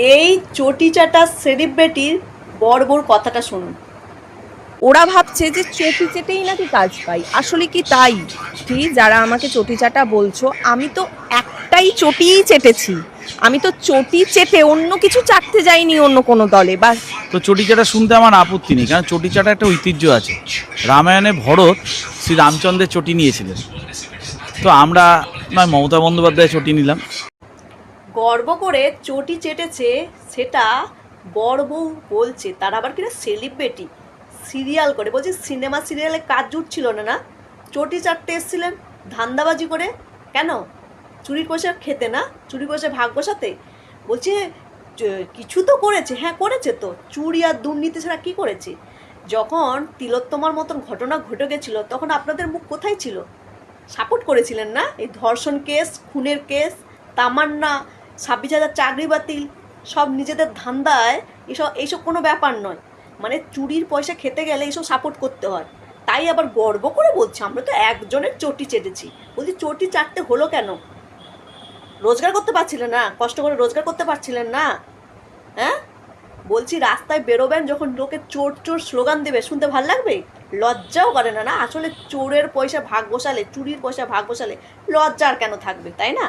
এই চটি চাটা সেলিব্রিটির বড় কথাটা শুনুন। ওরা ভাবছে যে চটি চেটেই নাকি কাজ পাই, আসলে কি তাই? কি যারা আমাকে চটি চাটা বলছো, আমি তো একটাই চটিই চেটেছি। আমি তো চটি চেটে অন্য কিছু চাটতে যাইনি অন্য কোনো দলে বা। তো চটি চাটা শুনতে আমার আপত্তি নেই, কারণ চটি চাটা একটা ঐতিহ্য আছে। রামায়ণে ভরত শ্রী রামচন্দ্রের চটি নিয়েছিলেন, তো আমরা নয় মমতা বন্দ্যোপাধ্যায় চটি নিলাম। গর্ব করে চটি চেটেছে সেটা বড় বউ বলছে, তার আবার কিনা সেলিব্রিটি সিরিয়াল করে, বলছে সিনেমা সিরিয়ালে কাজ জুটছিল না না, চটি চাটতে এসেছিলেন ধান্দাবাজি করে। কেন? চুরির পয়সা খেতে না, চুরি পয়সা ভাগ বসাতে। বলছে কিছু তো করেছে, হ্যাঁ করেছে তো, চুরি আর দুর্নীতি ছাড়া কী করেছে? যখন তিলোত্তমার মতন ঘটনা ঘটে গেছিল তখন আপনাদের মুখ কোথায় ছিল? সাপোর্ট করেছিলেন না? এই ধর্ষণ কেস, খুনের কেস, তামান্না, 26,000 চাকরি বাতিল, সব নিজেদের ধান্দায়। এইসব কোনো ব্যাপার নয়, মানে চুরির পয়সা খেতে গেলে এইসব সাপোর্ট করতে হয়। তাই আবার গর্ব করে বলছি আমরা তো একজনের চটি চেটেছি। বলছি চটি চাটতে হলো কেন? রোজগার করতে পারছিলেন না? কষ্ট করে রোজগার করতে পারছিলেন না? হ্যাঁ, বলছি রাস্তায় বেরোবেন যখন লোকে চোর চোর স্লোগান দেবে, শুনতে ভাল লাগবে? লজ্জাও করে না? না আসলে চোরের পয়সা ভাগ বসালে, চুরির পয়সা ভাগ বসালে লজ্জার কেন থাকবে, তাই না?